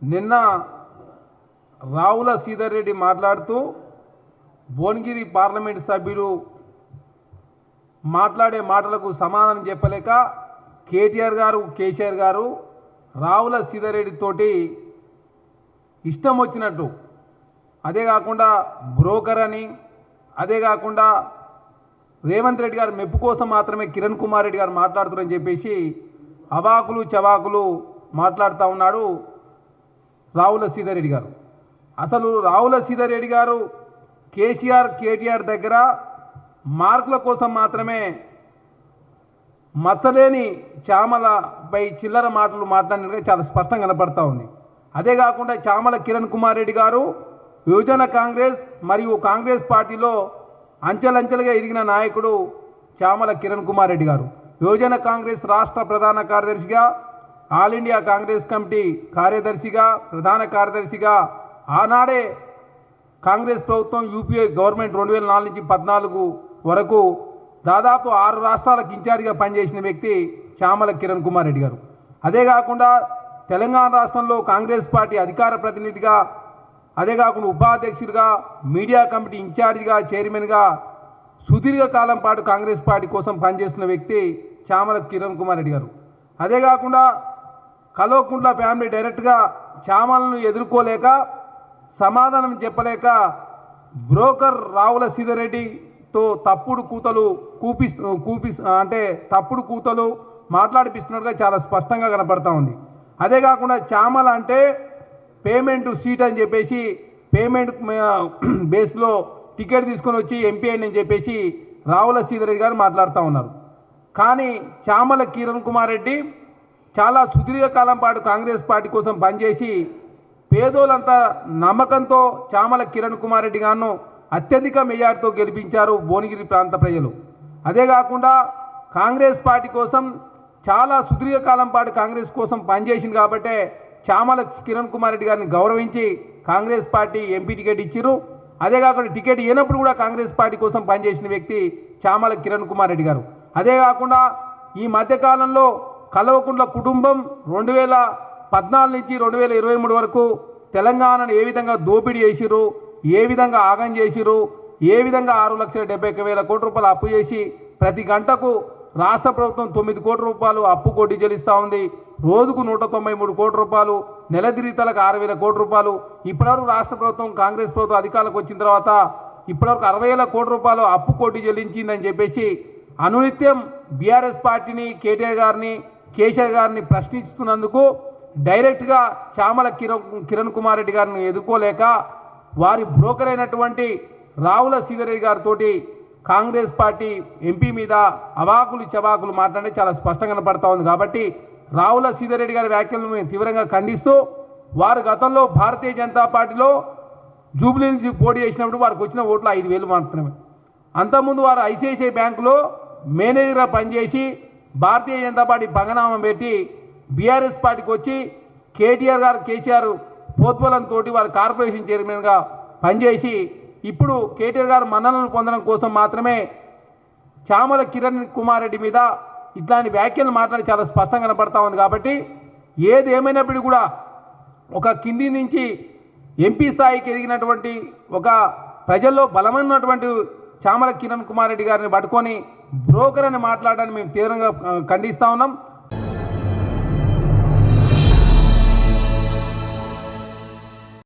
నిన్న రావుల సీదర్ రెడ్డి మాట్లాడుతూ భువనగిరి పార్లమెంటు సభ్యులు మాట్లాడే మాటలకు సమాధానం చెప్పలేక కేటీఆర్ గారు కేసీఆర్ గారు రావుల సీదర్ రెడ్డి తోటి ఇష్టం వచ్చినట్టు, అదే కాకుండా బ్రోకర్ అని, అదే కాకుండా రేవంత్ రెడ్డి గారు మెప్పు కోసం మాత్రమే కిరణ్ కుమార్ రెడ్డి గారు మాట్లాడుతున్నారని చెప్పేసి అవాకులు చవాకులు మాట్లాడుతూ ఉన్నాడు రావుల సీదర్ రెడ్డి గారు. అసలు రావుల సీదర్ రెడ్డి గారు కేటీఆర్ దగ్గర మార్కుల కోసం మాత్రమే మచ్చలేని చామలపై చిల్లర మాటలు మాట్లాడినట్టుగా చాలా స్పష్టంగా కనపడతా ఉంది. అదే కాకుండా చామల కిరణ్ కుమార్ రెడ్డి గారు యువజన కాంగ్రెస్ మరియు కాంగ్రెస్ పార్టీలో అంచెలంచెలుగా ఎదిగిన నాయకుడు చామల కిరణ్ కుమార్ రెడ్డి గారు. యువజన కాంగ్రెస్ రాష్ట్ర ప్రధాన కార్యదర్శిగా, ఆల్ ఇండియా కాంగ్రెస్ కమిటీ కార్యదర్శిగా, ప్రధాన కార్యదర్శిగా ఆనాడే కాంగ్రెస్ ప్రభుత్వం యూపీఏ గవర్నమెంట్ 2004 నుంచి 14 వరకు దాదాపు 6 రాష్ట్రాలకు ఇన్ఛార్జిగా పనిచేసిన వ్యక్తి చామల కిరణ్ కుమార్ రెడ్డి గారు. అదే కాకుండా తెలంగాణ రాష్ట్రంలో కాంగ్రెస్ పార్టీ అధికార ప్రతినిధిగా, అదే కాకుండా ఉపాధ్యక్షుడిగా, మీడియా కమిటీ ఇన్ఛార్జిగా, చైర్మన్గా సుదీర్ఘకాలం పాటు కాంగ్రెస్ పార్టీ కోసం పనిచేసిన వ్యక్తి చామల కిరణ్ కుమార్ రెడ్డి గారు. అదే కాకుండా కల్వకుంట్ల ఫ్యామిలీ డైరెక్ట్గా చామలను ఎదుర్కోలేక, సమాధానం చెప్పలేక బ్రోకర్ రావుల సీదర్ రెడ్డితో తప్పుడు కూతలు మాట్లాడిపిస్తున్నట్టుగా చాలా స్పష్టంగా కనపడతా ఉంది. అదే కాకుండా చామల అంటే పేమెంట్ సీట్ అని చెప్పేసి పేమెంట్ బేస్లో టికెట్ తీసుకొని వచ్చి ఎంపీ అని చెప్పేసి రావుల సీదర్ రెడ్డి గారు మాట్లాడుతూ ఉన్నారు. కానీ చామల కిరణ్ కుమార్ రెడ్డి చాలా సుదీర్ఘకాలం పాటు కాంగ్రెస్ పార్టీ కోసం పనిచేసి పేదోళ్ళంతా నమ్మకంతో చామల కిరణ్ కుమార్ రెడ్డి గారిను అత్యధిక మెజార్టీతో గెలిపించారు భువనగిరి ప్రాంత ప్రజలు. అదే కాకుండా కాంగ్రెస్ పార్టీ కోసం చాలా సుదీర్ఘకాలం పాటు కాంగ్రెస్ కోసం పనిచేసింది కాబట్టే చామల కిరణ్ కుమార్ రెడ్డి గారిని గౌరవించి కాంగ్రెస్ పార్టీ ఎంపీ టికెట్ ఇచ్చారు. అదే కాకుండా టికెట్ ఇవ్వనప్పుడు కూడా కాంగ్రెస్ పార్టీ కోసం పనిచేసిన వ్యక్తి చామల కిరణ్ కుమార్ రెడ్డి గారు. అదే కాకుండా ఈ మధ్యకాలంలో కల్వకుంట్ల కుటుంబం 2014 నుంచి 2023 వరకు తెలంగాణను ఏ విధంగా దోపిడీ చేసిరు, ఏ విధంగా ఆగం చేసిరు, ఏ విధంగా 6,71,000 కోట్ల రూపాయలు అప్పు చేసి ప్రతి గంటకు రాష్ట్ర ప్రభుత్వం 9 కోట్ల రూపాయలు అప్పు కొట్టి చెల్లిస్తూ ఉంది. రోజుకు 193 కోట్ల రూపాయలు, నెల తిరిగితలకు 6,000 కోట్ల రూపాయలు. ఇప్పటివరకు రాష్ట్ర ప్రభుత్వం కాంగ్రెస్ ప్రభుత్వం అధికారులకు వచ్చిన తర్వాత ఇప్పటివరకు 60,000 కోట్ల రూపాయలు అప్పు కొట్టి చెల్లించిందని చెప్పేసి అనునిత్యం బీఆర్ఎస్ పార్టీని, కేటీఆర్ గారిని, కేసీఆర్ గారిని ప్రశ్నిస్తున్నందుకు డైరెక్ట్గా చామల కిరణ్ కుమార్ రెడ్డి గారిని ఎదుర్కోలేక వారి బ్రోకర్ అయినటువంటి రావుల సీదర్ రెడ్డి గారితో కాంగ్రెస్ పార్టీ ఎంపీ మీద అవాకులు చవాకులు మాట్లాడే చాలా స్పష్టంగా కనపడతా ఉంది. కాబట్టి రావుల సీదర్ రెడ్డి గారి వ్యాఖ్యలను మేము తీవ్రంగా ఖండిస్తూ, వారు గతంలో భారతీయ జనతా పార్టీలో జూబ్లీ నుంచి పోటీ చేసినప్పుడు వారికి వచ్చిన ఓట్లు 5,000 మాత్రమే. అంతకుముందు వారు ఐసిఐసిఐ బ్యాంకులో మేనేజర్గా పనిచేసి భారతీయ జనతా పార్టీ పంగనామం పెట్టి బీఆర్ఎస్ పార్టీకి వచ్చి కేటీఆర్ గారు, కేసీఆర్ పోత్వలంతో వారు కార్పొరేషన్ చైర్మన్గా పనిచేసి ఇప్పుడు కేటీఆర్ గారు మన్ననలు పొందడం కోసం మాత్రమే చామల కిరణ్ కుమార్ రెడ్డి మీద ఇట్లాంటి వ్యాఖ్యలు మాట్లాడి చాలా స్పష్టంగా కనపడతా ఉంది. కాబట్టి ఏది ఏమైనప్పటికీ కూడా ఒక కింది నుంచి ఎంపీ స్థాయికి ఎదిగినటువంటి ఒక ప్రజల్లో బలమైనటువంటి చామల కిరణ్ కుమార్ రెడ్డి గారిని పట్టుకొని బ్రోకర్ అని మాట్లాడడాన్ని మేము తీవ్రంగా ఖండిస్తూ ఉన్నాం.